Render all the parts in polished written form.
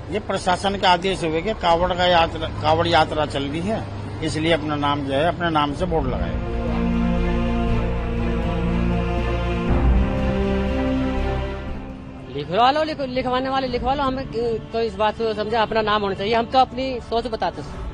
ये प्रशासन के आदेश हुए कि कावड़ यात्रा चल रही है, इसलिए अपना नाम जो है अपने नाम से बोर्ड लगाए। लिखवा लो, लिखवाने वाले लिखवा लो। हमें तो इस बात को समझा अपना नाम होना चाहिए। हम तो अपनी सोच बताते हैं।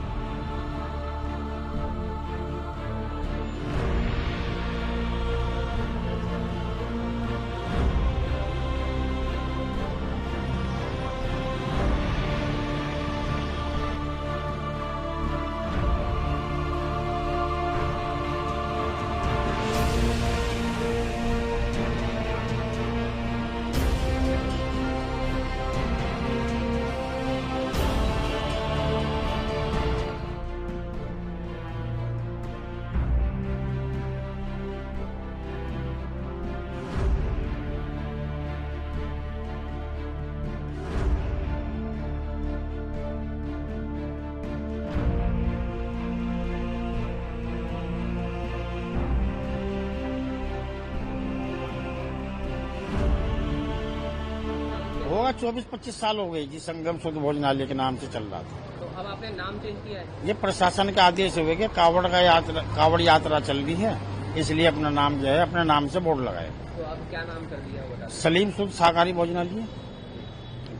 होगा 24-25 साल हो गए जी। संगम शुद्ध भोजनालय के नाम से चल रहा था। तो अब आपने नाम चेंज किया है? ये प्रशासन के आदेश हुए कि कावड़ यात्रा चल रही है, इसलिए अपना नाम जो है अपने नाम से बोर्ड लगाए। तो अब क्या नाम कर दिया होगा? सलीम शुद्ध शाकाहारी भोजनालय।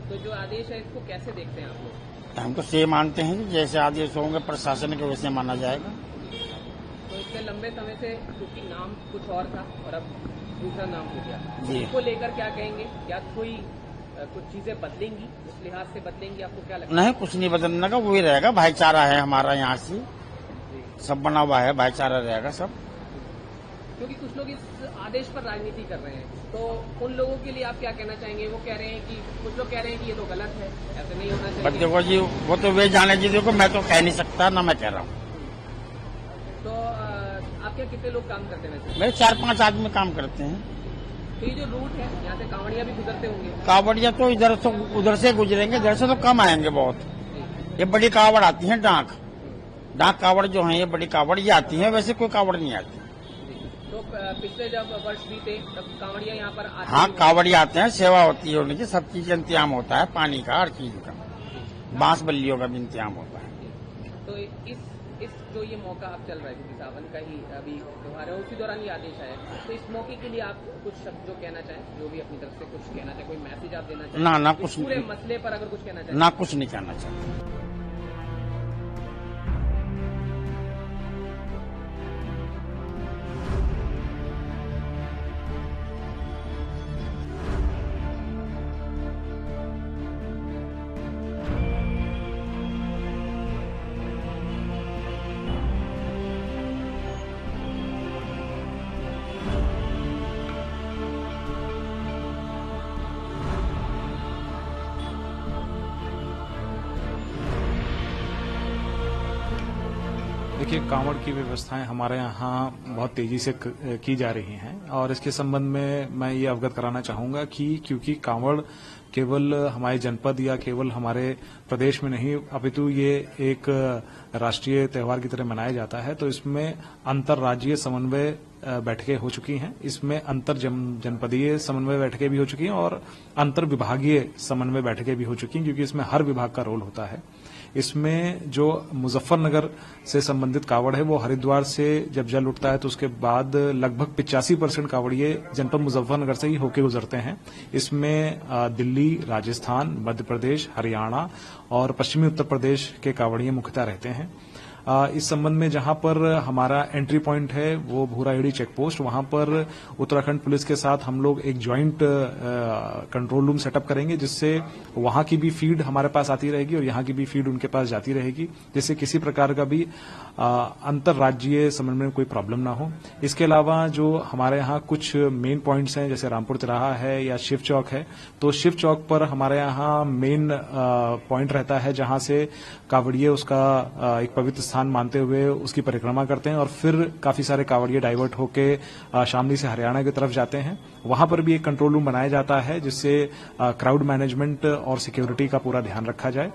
तो जो आदेश है इसको कैसे देखते हैं आप लोग? हम तो से मानते हैं कि जैसे आदेश होंगे प्रशासन के वैसे माना जाएगा। तो इससे लंबे समय से क्योंकि नाम कुछ और था और अब दूसरा नाम हो गया, जी। इसको लेकर क्या कहेंगे? क्या कोई कुछ चीजें बदलेंगी, उस लिहाज से बदलेंगी? आपको क्या लगता है? नहीं, कुछ नहीं बदलने का, वही रहेगा। भाईचारा है हमारा यहाँ से, सब बना हुआ है, भाईचारा रहेगा सब। क्योंकि कुछ लोग इस आदेश पर राजनीति कर रहे हैं, तो उन लोगों के लिए आप क्या कहना चाहेंगे? वो कह रहे हैं कि कुछ लोग कह रहे हैं कि ये तो गलत है, ऐसे नहीं होना चाहिए। देखो जी, वो तो वे जाने जी। देखो, मैं तो कह नहीं सकता, ना मैं कह रहा हूँ। तो आपके कितने लोग काम करते हैं? मेरे 4-5 आदमी काम करते हैं। तो ये जो रूट है, यहाँ से कांवड़िया भी गुजरते होंगे? कावड़िया तो उधर से गुजरेंगे, इधर से तो कम आएंगे बहुत। ये बड़ी कावड़ आती है, डाक कावड़ जो है, ये बड़ी कावड़ ये आती है, वैसे कोई कावड़ नहीं आती। तो पिछले जब वर्ष बीते तब कांवड़िया यहाँ पर आते? हाँ, कावड़िया आते हैं, सेवा होती है उनकी, सब चीज का इंतजाम होता है, पानी का, हर चीज का, बांस बल्लियों का भी इंतजाम होता है। तो इस जो ये मौका आप चल रहा है, क्योंकि सावन का ही अभी त्योहार है, उसी दौरान ये आदेश आया, तो इस मौके के लिए आप कुछ शब्द जो कहना चाहें, जो भी अपनी तरफ से कुछ कहना चाहें, कोई मैसेज आप देना चाहें? ना कुछ पूरे मसले पर अगर कुछ कहना चाहें? ना, कुछ नहीं कहना चाहता। देखिए, कांवड़ की व्यवस्थाएं हमारे यहाँ बहुत तेजी से की जा रही हैं और इसके संबंध में मैं ये अवगत कराना चाहूंगा कि क्योंकि कांवड़ केवल हमारे जनपद या केवल हमारे प्रदेश में नहीं अपितु ये एक राष्ट्रीय त्योहार की तरह मनाया जाता है, तो इसमें अंतर्राज्यीय समन्वय बैठकें हो चुकी हैं, इसमें अंतर जनपदीय समन्वय बैठकें भी हो चुकी हैं और अंतर विभागीय समन्वय बैठकें भी हो चुकी हैं, क्योंकि इसमें हर विभाग का रोल होता है। इसमें जो मुजफ्फरनगर से संबंधित कावड़ है वो हरिद्वार से जब जल उठता है तो उसके बाद लगभग 85% कावड़िए जनपद मुजफ्फरनगर से ही होके गुजरते हैं। इसमें दिल्ली, राजस्थान, मध्य प्रदेश, हरियाणा और पश्चिमी उत्तर प्रदेश के कावड़िए मुख्यतः रहते हैं। इस संबंध में जहां पर हमारा एंट्री पॉइंट है वो भूराहेड़ी चेक पोस्ट, वहां पर उत्तराखंड पुलिस के साथ हम लोग एक ज्वाइंट कंट्रोल रूम सेटअप करेंगे, जिससे वहां की भी फीड हमारे पास आती रहेगी और यहां की भी फीड उनके पास जाती रहेगी, जिससे किसी प्रकार का भी अंतर्राज्यीय समन्वय में कोई प्रॉब्लम ना हो। इसके अलावा जो हमारे यहाँ कुछ मेन पॉइंट्स हैं, जैसे रामपुर तिराहा है या शिव चौक है, तो शिव चौक पर हमारे यहाँ मेन पॉइंट रहता है जहां से कावड़िए उसका एक पवित्र स्थान मानते हुए उसकी परिक्रमा करते हैं और फिर काफी सारे कांवड़िए डाइवर्ट होके शामली से हरियाणा की तरफ जाते हैं। वहां पर भी एक कंट्रोल रूम बनाया जाता है जिससे क्राउड मैनेजमेंट और सिक्योरिटी का पूरा ध्यान रखा जाए।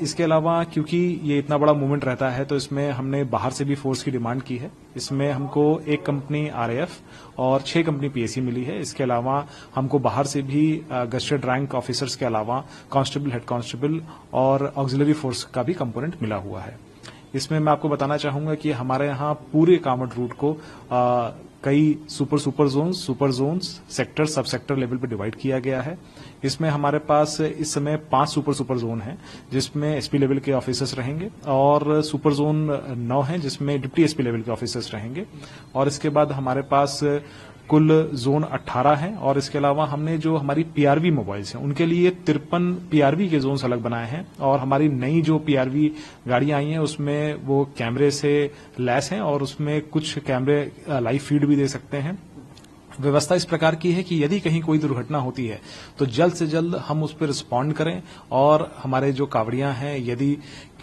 इसके अलावा क्योंकि ये इतना बड़ा मूवमेंट रहता है तो इसमें हमने बाहर से भी फोर्स की डिमांड की है। इसमें हमको 1 कंपनी आरएएफ और 6 कंपनी पीएसी मिली है। इसके अलावा हमको बाहर से भी गस्टेड रैंक ऑफिसर्स के अलावा कांस्टेबल, हेड कांस्टेबल और ऑक्सिलरी फोर्स का भी कंपोनेंट मिला हुआ है। इसमें मैं आपको बताना चाहूंगा कि हमारे यहाँ पूरे कांवड़ रूट को कई सुपर जोन्स, सेक्टर, सब सेक्टर लेवल पे डिवाइड किया गया है। इसमें हमारे पास इस समय 5 सुपर जोन हैं जिसमें एसपी लेवल के ऑफिसर्स रहेंगे और सुपर जोन 9 हैं जिसमें डिप्टी एसपी लेवल के ऑफिसर्स रहेंगे। और इसके बाद हमारे पास कुल जोन 18 हैं और इसके अलावा हमने जो हमारी पीआरवी मोबाइल्स हैं उनके लिए 53 पीआरवी के जोन्स अलग बनाए हैं। और हमारी नई जो पीआरवी गाड़ियां आई हैं उसमें वो कैमरे से लैस हैं और उसमें कुछ कैमरे लाइव फीड भी दे सकते हैं। व्यवस्था इस प्रकार की है कि यदि कहीं कोई दुर्घटना होती है तो जल्द से जल्द हम उस पर रिस्पॉन्ड करें और हमारे जो कांवड़ियां हैं यदि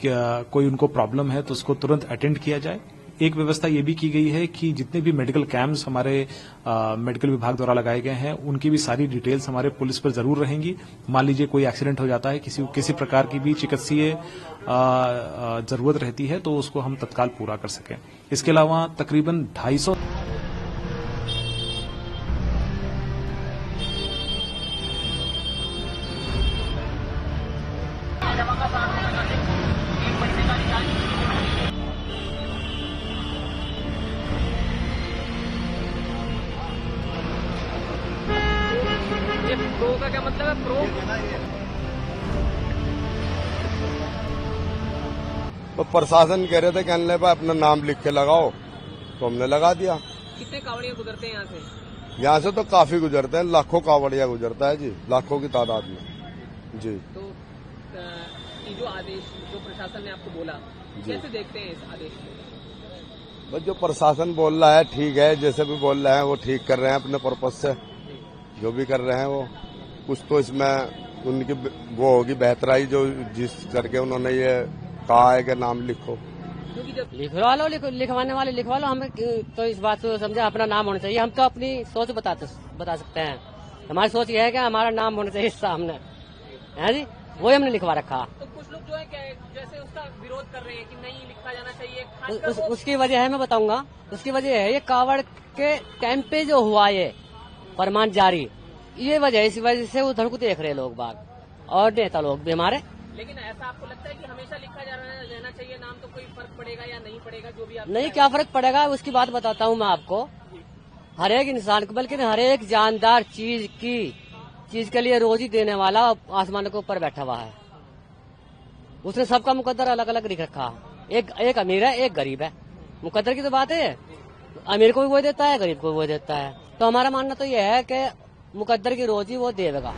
कोई उनको प्रॉब्लम है तो उसको तुरंत अटेंड किया जाए। एक व्यवस्था ये भी की गई है कि जितने भी मेडिकल कैंप्स हमारे मेडिकल विभाग द्वारा लगाए गए हैं उनकी भी सारी डिटेल्स हमारे पुलिस पर जरूर रहेंगी। मान लीजिए कोई एक्सीडेंट हो जाता है, किसी प्रकार की भी चिकित्सीय जरूरत रहती है तो उसको हम तत्काल पूरा कर सकें। इसके अलावा तकरीबन 250 ये प्रो का क्या मतलब है? प्रो तो प्रशासन कह रहे थे कि अनले पर अपना नाम लिख के लगाओ तो हमने लगा दिया। कितने कावड़िया गुजरते हैं यहाँ से? यहाँ से तो काफी गुजरते हैं, लाखों कावड़िया गुजरता है जी, लाखों की तादाद में जी। तो ये जो आदेश जो प्रशासन ने आपको बोला, कैसे देखते हैं इस आदेश को? बस जो प्रशासन बोल रहा है ठीक है, जैसे भी बोल रहे हैं वो ठीक कर रहे हैं अपने पर्पज से, जो भी कर रहे हैं वो कुछ तो इसमें उनकी वो होगी बेहतराई जो जिस करके उन्होंने ये कहा है कि नाम लिखो। क्योंकि जब लिखवा लो, लिखवाने वाले लिखवा लो। हमें तो इस बात को समझा अपना नाम होना चाहिए। हम तो अपनी सोच बता सकते हैं। हमारी सोच ये है कि हमारा नाम होना चाहिए सामने, है जी, वही हमने लिखवा रखा। तो कुछ लोग जो है जैसे उसका विरोध कर रहे हैं कि नहीं लिखा जाना चाहिए। उसकी वजह है, मैं बताऊंगा। उसकी वजह है ये कावड़ के कैंप पे जो हुआ ये फरमान जारी, ये वजह, इस वजह से उधर को देख रहे लोग बाग और नेता लोग भी हमारे। लेकिन ऐसा आपको लगता है कि हमेशा लिखा जा रहना चाहिए नाम, तो कोई फर्क पड़ेगा या नहीं पड़ेगा? जो भी आप नहीं, क्या फर्क पड़ेगा उसकी बात बताता हूँ मैं आपको। हर एक इंसान को, बल्कि हर एक जानदार चीज के लिए रोजी देने वाला आसमान के ऊपर बैठा हुआ है। उसने सबका मुकद्दर अलग अलग लिख रखा। एक अमीर है, एक गरीब है। मुकद्दर की तो बात है, अमीर को भी वो देता है, गरीब को भी वो देता है। तो हमारा मानना तो यह है कि मुकद्दर की रोजी वो देगा।